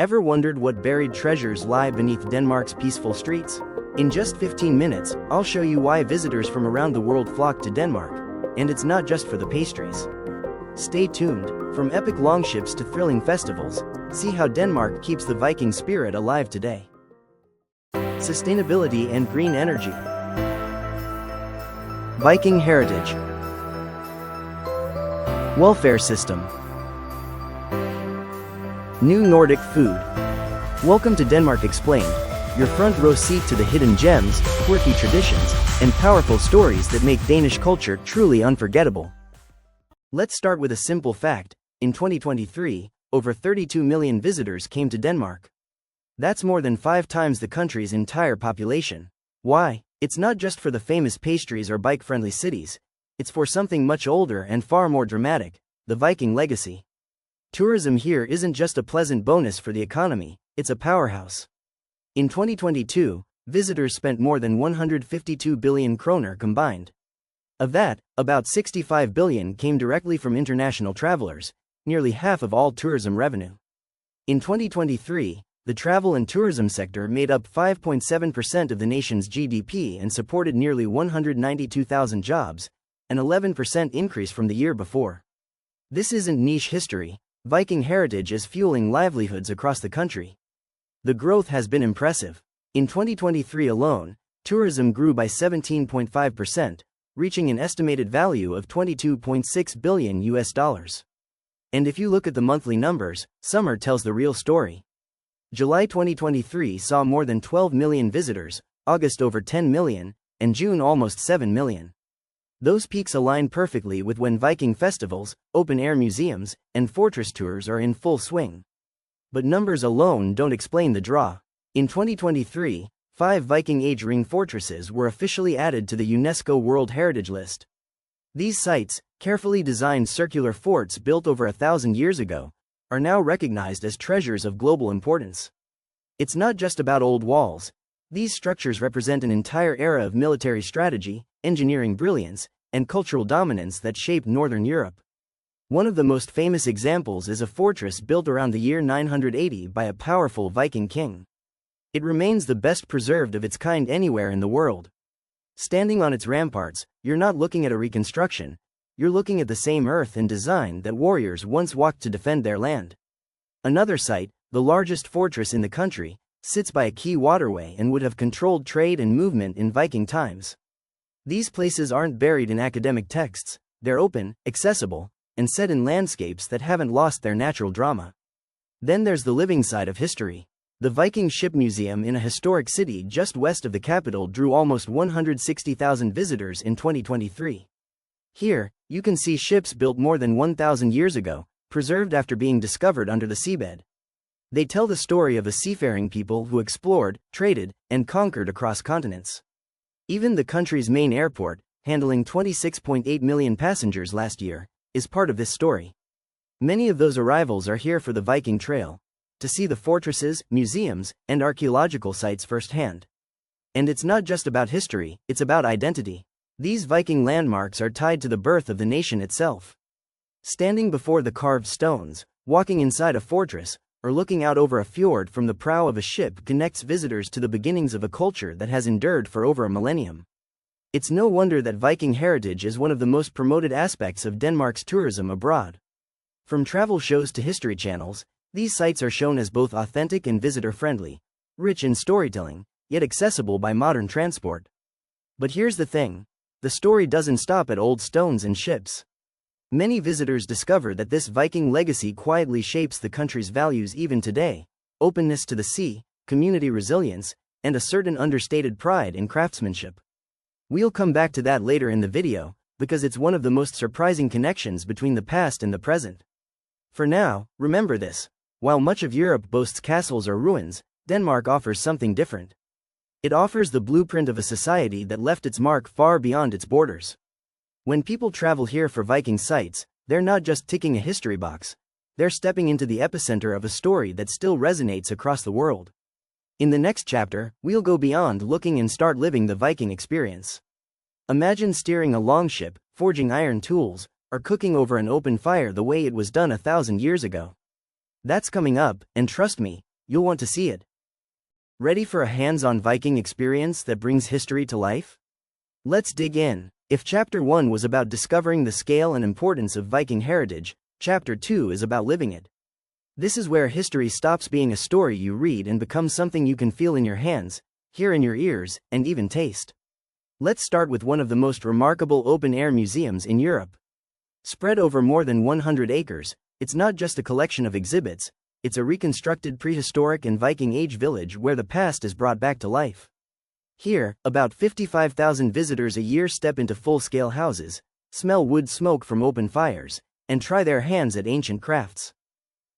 Ever wondered what buried treasures lie beneath Denmark's peaceful streets? In just 15 minutes, I'll show you why visitors from around the world flock to Denmark. And it's not just for the pastries. Stay tuned. From epic longships to thrilling festivals, see how Denmark keeps the Viking spirit alive today. Sustainability and green energy. Viking heritage. Welfare system. New Nordic food. Welcome to Denmark Explained, your front row seat to the hidden gems, quirky traditions, and powerful stories that make Danish culture truly unforgettable. Let's start with a simple fact. In 2023, over 32 million visitors came to Denmark. That's more than 5 times the country's entire population. Why? It's not just for the famous pastries or bike-friendly cities. It's for something much older and far more dramatic, the Viking legacy. Tourism here isn't just a pleasant bonus for the economy, it's a powerhouse. In 2022, visitors spent more than 152 billion kroner combined. Of that, about 65 billion came directly from international travelers, nearly half of all tourism revenue. In 2023, the travel and tourism sector made up 5.7% of the nation's GDP and supported nearly 192,000 jobs, an 11% increase from the year before. This isn't niche history. Viking heritage is fueling livelihoods across the country. The growth has been impressive. In 2023 alone, tourism grew by 17.5%, reaching an estimated value of $22.6 billion. And if you look at the monthly numbers, summer tells the real story. July 2023 saw more than 12 million visitors, August over 10 million, and June almost 7 million. Those peaks align perfectly with when Viking festivals, open-air museums, and fortress tours are in full swing. But numbers alone don't explain the draw. In 2023, 5 Viking Age ring fortresses were officially added to the UNESCO World Heritage List. These sites, carefully designed circular forts built over 1,000 years ago, are now recognized as treasures of global importance. It's not just about old walls. These structures represent an entire era of military strategy, engineering brilliance, and cultural dominance that shaped Northern Europe. One of the most famous examples is a fortress built around the year 980 by a powerful Viking king. It remains the best preserved of its kind anywhere in the world. Standing on its ramparts, you're not looking at a reconstruction, you're looking at the same earth and design that warriors once walked to defend their land. Another site, the largest fortress in the country, sits by a key waterway and would have controlled trade and movement in Viking times. These places aren't buried in academic texts, they're open, accessible, and set in landscapes that haven't lost their natural drama. Then there's the living side of history. The Viking Ship Museum in a historic city just west of the capital drew almost 160,000 visitors in 2023. Here, you can see ships built more than 1,000 years ago, preserved after being discovered under the seabed. They tell the story of a seafaring people who explored, traded, and conquered across continents. Even the country's main airport, handling 26.8 million passengers last year, is part of this story. Many of those arrivals are here for the Viking Trail, to see the fortresses, museums, and archaeological sites firsthand. And it's not just about history, it's about identity. These Viking landmarks are tied to the birth of the nation itself. Standing before the carved stones, walking inside a fortress, or looking out over a fjord from the prow of a ship connects visitors to the beginnings of a culture that has endured for over a millennium. It's no wonder that Viking heritage is one of the most promoted aspects of Denmark's tourism abroad. From travel shows to history channels, these sites are shown as both authentic and visitor-friendly, rich in storytelling, yet accessible by modern transport. But here's the thing. The story doesn't stop at old stones and ships. Many visitors discover that this Viking legacy quietly shapes the country's values even today: openness to the sea, community resilience, and a certain understated pride in craftsmanship. We'll come back to that later in the video, because it's one of the most surprising connections between the past and the present. For now, remember this: while much of Europe boasts castles or ruins, Denmark offers something different. It offers the blueprint of a society that left its mark far beyond its borders. When people travel here for Viking sites, they're not just ticking a history box. They're stepping into the epicenter of a story that still resonates across the world. In the next chapter, we'll go beyond looking and start living the Viking experience. Imagine steering a longship, forging iron tools, or cooking over an open fire the way it was done 1,000 years ago. That's coming up, and trust me, you'll want to see it. Ready for a hands-on Viking experience that brings history to life? Let's dig in. If Chapter 1 was about discovering the scale and importance of Viking heritage, Chapter 2 is about living it. This is where history stops being a story you read and becomes something you can feel in your hands, hear in your ears, and even taste. Let's start with one of the most remarkable open-air museums in Europe. Spread over more than 100 acres, it's not just a collection of exhibits, it's a reconstructed prehistoric and Viking Age village where the past is brought back to life. Here, about 55,000 visitors a year step into full-scale houses, smell wood smoke from open fires, and try their hands at ancient crafts.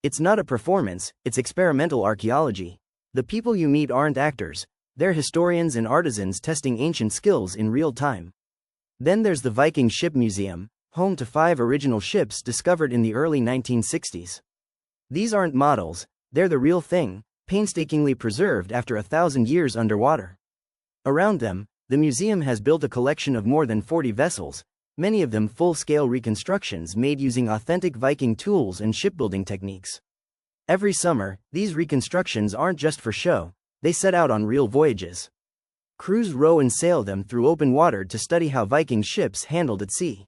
It's not a performance, it's experimental archaeology. The people you meet aren't actors, they're historians and artisans testing ancient skills in real time. Then there's the Viking Ship Museum, home to 5 original ships discovered in the early 1960s. These aren't models, they're the real thing, painstakingly preserved after 1,000 years underwater. Around them, the museum has built a collection of more than 40 vessels, many of them full-scale reconstructions made using authentic Viking tools and shipbuilding techniques. Every summer, these reconstructions aren't just for show, they set out on real voyages. Crews row and sail them through open water to study how Viking ships handled at sea.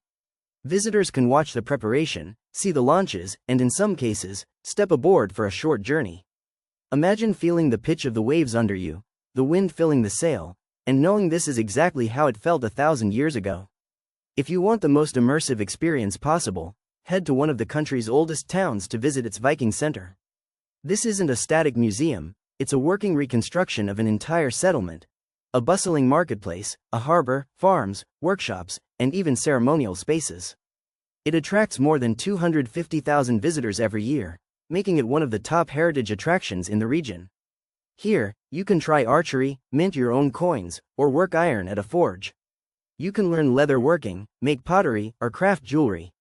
Visitors can watch the preparation, see the launches, and in some cases, step aboard for a short journey. Imagine feeling the pitch of the waves under you, the wind filling the sail, and knowing this is exactly how it felt 1,000 years ago. If you want the most immersive experience possible, head to one of the country's oldest towns to visit its Viking center. This isn't a static museum, it's a working reconstruction of an entire settlement. A bustling marketplace, a harbor, farms, workshops, and even ceremonial spaces. It attracts more than 250,000 visitors every year, making it one of the top heritage attractions in the region. Here, you can try archery, mint your own coins, or work iron at a forge. You can learn leather working, make pottery, or craft jewelry.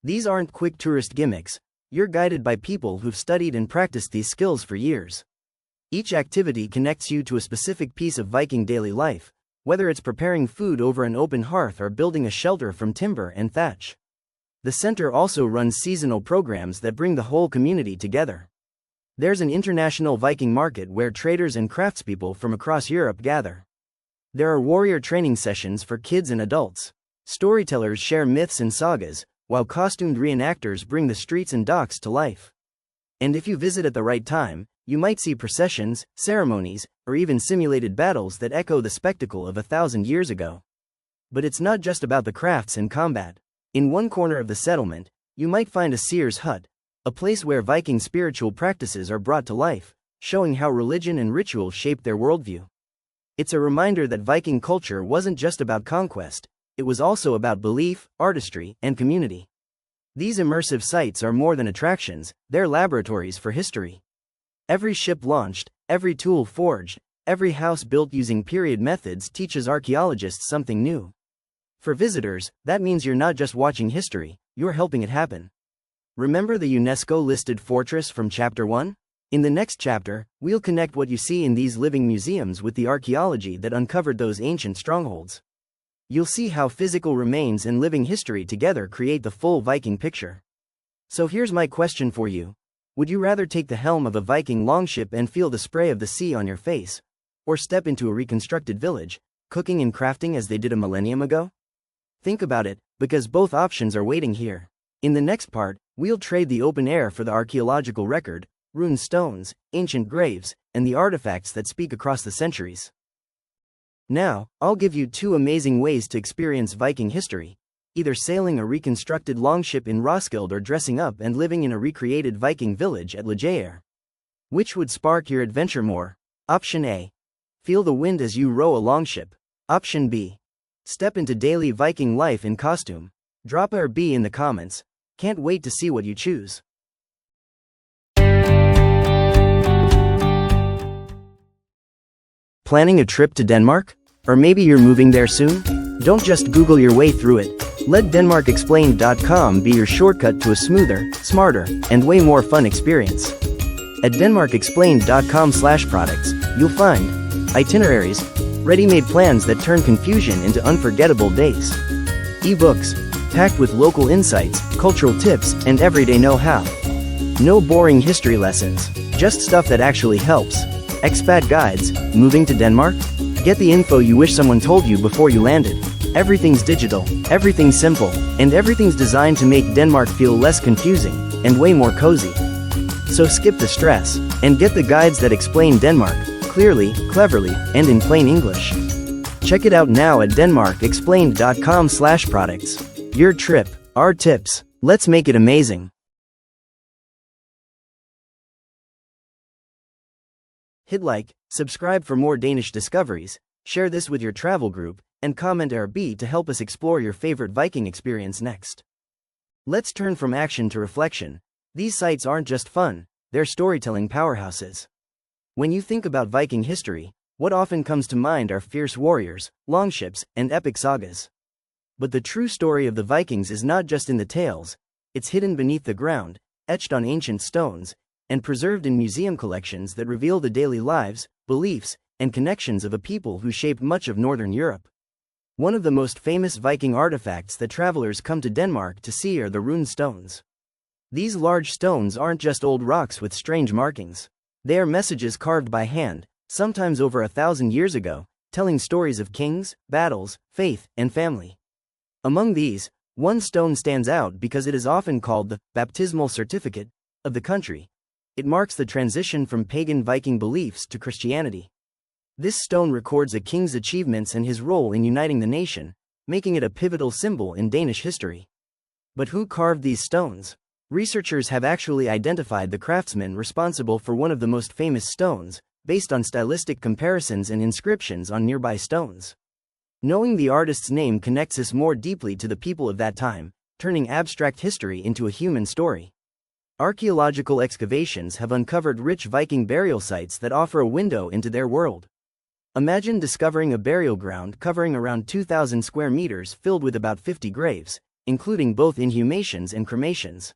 These aren't quick tourist gimmicks, you're guided by people who've studied and practiced these skills for years. Each activity connects you to a specific piece of Viking daily life, whether it's preparing food over an open hearth or building a shelter from timber and thatch. The center also runs seasonal programs that bring the whole community together. There's an international Viking market where traders and craftspeople from across Europe gather. There are warrior training sessions for kids and adults. Storytellers share myths and sagas, while costumed reenactors bring the streets and docks to life. And if you visit at the right time, you might see processions, ceremonies, or even simulated battles that echo the spectacle of 1,000 years ago. But it's not just about the crafts and combat. In one corner of the settlement, you might find a seer's hut, a place where Viking spiritual practices are brought to life, showing how religion and ritual shaped their worldview. It's a reminder that Viking culture wasn't just about conquest, it was also about belief, artistry, and community. These immersive sites are more than attractions, they're laboratories for history. Every ship launched, every tool forged, every house built using period methods teaches archaeologists something new. For visitors, that means you're not just watching history, you're helping it happen. Remember the UNESCO-listed fortress from Chapter 1? In the next chapter, we'll connect what you see in these living museums with the archaeology that uncovered those ancient strongholds. You'll see how physical remains and living history together create the full Viking picture. So here's my question for you. Would you rather take the helm of a Viking longship and feel the spray of the sea on your face? Or step into a reconstructed village, cooking and crafting as they did a millennium ago? Think about it, because both options are waiting here. In the next part, we'll trade the open air for the archaeological record, ruined stones, ancient graves, and the artifacts that speak across the centuries. Now, I'll give you 2 amazing ways to experience Viking history. Either sailing a reconstructed longship in Roskilde or dressing up and living in a recreated Viking village at Ligeia. Which would spark your adventure more? Option A. Feel the wind as you row a longship. Option B. Step into daily Viking life in costume. Drop A or B in the comments. Can't wait to see what you choose. Planning a trip to Denmark? Or maybe you're moving there soon? Don't just Google your way through it. Let DenmarkExplained.com be your shortcut to a smoother, smarter, and way more fun experience. At DenmarkExplained.com/products, you'll find itineraries, ready-made plans that turn confusion into unforgettable days. eBooks, packed with local insights, cultural tips, and everyday know-how. No boring history lessons. Just stuff that actually helps. Expat guides, moving to Denmark? Get the info you wish someone told you before you landed. Everything's digital, everything's simple, and everything's designed to make Denmark feel less confusing, and way more cozy. So skip the stress, and get the guides that explain Denmark, clearly, cleverly, and in plain English. Check it out now at DenmarkExplained.com/products. Your trip, our tips. Let's make it amazing. Hit like, subscribe for more Danish discoveries, share this with your travel group, and comment RB to help us explore your favorite Viking experience next. Let's turn from action to reflection. These sites aren't just fun, they're storytelling powerhouses. When you think about Viking history, what often comes to mind are fierce warriors, longships, and epic sagas. But the true story of the Vikings is not just in the tales, it's hidden beneath the ground, etched on ancient stones, and preserved in museum collections that reveal the daily lives, beliefs, and connections of a people who shaped much of Northern Europe. One of the most famous Viking artifacts that travelers come to Denmark to see are the rune stones. These large stones aren't just old rocks with strange markings. They are messages carved by hand, sometimes over 1,000 years ago, telling stories of kings, battles, faith, and family. Among these, one stone stands out because it is often called the baptismal certificate of the country. It marks the transition from pagan Viking beliefs to Christianity. This stone records a king's achievements and his role in uniting the nation, making it a pivotal symbol in Danish history. But who carved these stones? Researchers have actually identified the craftsman responsible for one of the most famous stones, based on stylistic comparisons and inscriptions on nearby stones. Knowing the artist's name connects us more deeply to the people of that time, turning abstract history into a human story. Archaeological excavations have uncovered rich Viking burial sites that offer a window into their world. Imagine discovering a burial ground covering around 2,000 square meters filled with about 50 graves, including both inhumations and cremations.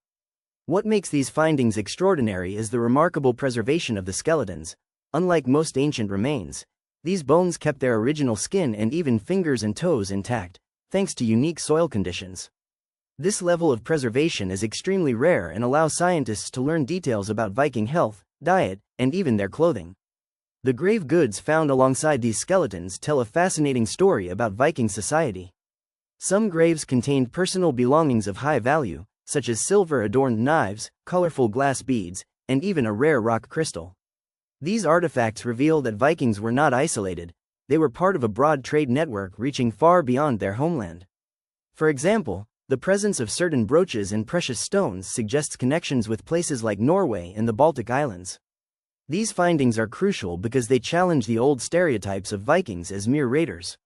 What makes these findings extraordinary is the remarkable preservation of the skeletons. Unlike most ancient remains, these bones kept their original skin and even fingers and toes intact, thanks to unique soil conditions. This level of preservation is extremely rare and allows scientists to learn details about Viking health, diet, and even their clothing. The grave goods found alongside these skeletons tell a fascinating story about Viking society. Some graves contained personal belongings of high value, such as silver-adorned knives, colorful glass beads, and even a rare rock crystal. These artifacts reveal that Vikings were not isolated, they were part of a broad trade network reaching far beyond their homeland. For example, the presence of certain brooches and precious stones suggests connections with places like Norway and the Baltic Islands. These findings are crucial because they challenge the old stereotypes of Vikings as mere raiders.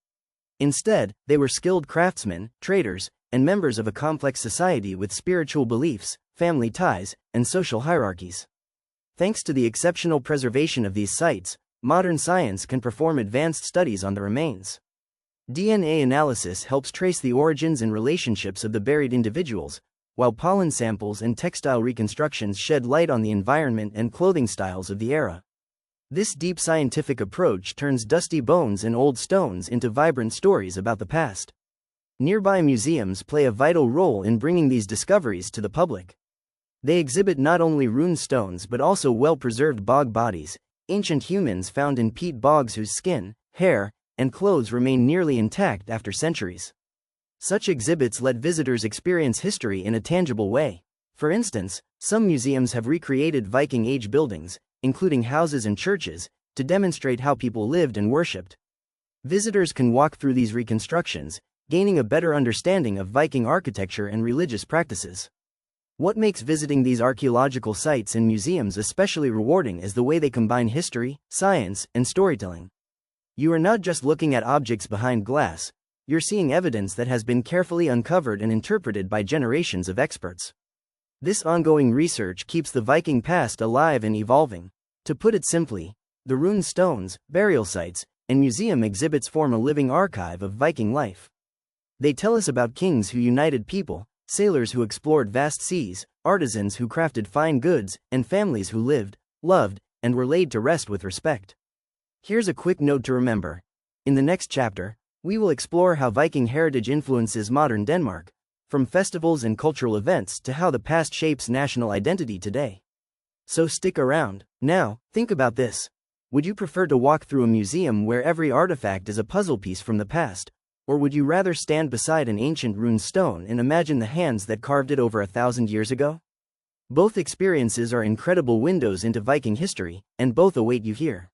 Instead, they were skilled craftsmen, traders, and members of a complex society with spiritual beliefs, family ties, and social hierarchies. Thanks to the exceptional preservation of these sites, modern science can perform advanced studies on the remains. DNA analysis helps trace the origins and relationships of the buried individuals, while pollen samples and textile reconstructions shed light on the environment and clothing styles of the era. This deep scientific approach turns dusty bones and old stones into vibrant stories about the past. Nearby museums play a vital role in bringing these discoveries to the public. They exhibit not only rune stones but also well-preserved bog bodies, ancient humans found in peat bogs whose skin, hair, and clothes remain nearly intact after centuries. Such exhibits let visitors experience history in a tangible way. For instance, some museums have recreated Viking Age buildings, including houses and churches, to demonstrate how people lived and worshipped. Visitors can walk through these reconstructions, gaining a better understanding of Viking architecture and religious practices. What makes visiting these archaeological sites and museums especially rewarding is the way they combine history, science, and storytelling. You are not just looking at objects behind glass, you're seeing evidence that has been carefully uncovered and interpreted by generations of experts. This ongoing research keeps the Viking past alive and evolving. To put it simply, the rune stones, burial sites, and museum exhibits form a living archive of Viking life. They tell us about kings who united people, sailors who explored vast seas, artisans who crafted fine goods, and families who lived, loved, and were laid to rest with respect. Here's a quick note to remember. In the next chapter, we will explore how Viking heritage influences modern Denmark, from festivals and cultural events to how the past shapes national identity today. So stick around. Now, think about this. Would you prefer to walk through a museum where every artifact is a puzzle piece from the past, or would you rather stand beside an ancient rune stone and imagine the hands that carved it over 1,000 years ago? Both experiences are incredible windows into Viking history, and both await you here.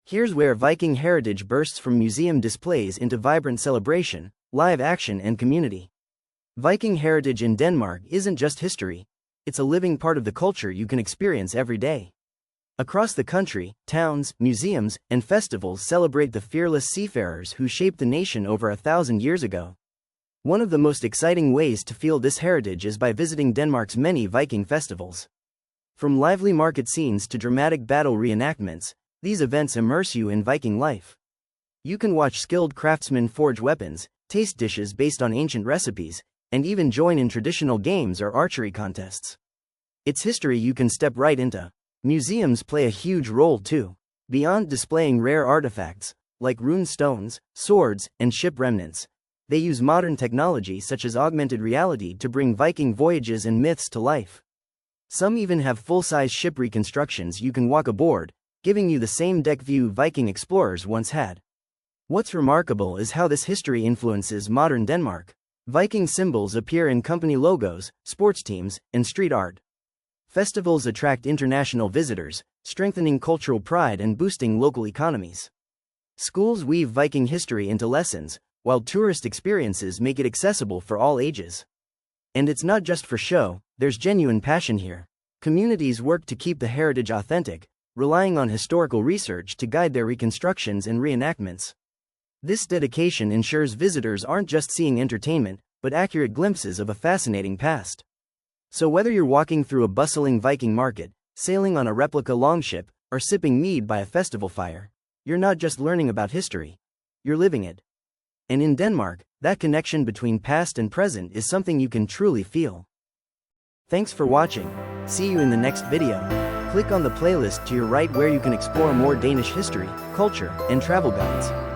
Here's where Viking heritage bursts from museum displays into vibrant celebration, live action and community. Viking heritage in Denmark isn't just history, it's a living part of the culture you can experience every day. Across the country, towns, museums, and festivals celebrate the fearless seafarers who shaped the nation over 1,000 years ago. One of the most exciting ways to feel this heritage is by visiting Denmark's many Viking festivals. From lively market scenes to dramatic battle reenactments, these events immerse you in Viking life. You can watch skilled craftsmen forge weapons, taste dishes based on ancient recipes, and even join in traditional games or archery contests. It's history you can step right into. Museums play a huge role too. Beyond displaying rare artifacts, like rune stones, swords, and ship remnants, they use modern technology such as augmented reality to bring Viking voyages and myths to life. Some even have full-size ship reconstructions you can walk aboard, giving you the same deck view Viking explorers once had. What's remarkable is how this history influences modern Denmark. Viking symbols appear in company logos, sports teams, and street art. Festivals attract international visitors, strengthening cultural pride and boosting local economies. Schools weave Viking history into lessons, while tourist experiences make it accessible for all ages. And it's not just for show, there's genuine passion here. Communities work to keep the heritage authentic, relying on historical research to guide their reconstructions and reenactments. This dedication ensures visitors aren't just seeing entertainment, but accurate glimpses of a fascinating past. So whether you're walking through a bustling Viking market, sailing on a replica longship, or sipping mead by a festival fire, you're not just learning about history, you're living it. And in Denmark, that connection between past and present is something you can truly feel. Thanks for watching. See you in the next video. Click on the playlist to your right where you can explore more Danish history, culture, and travel guides.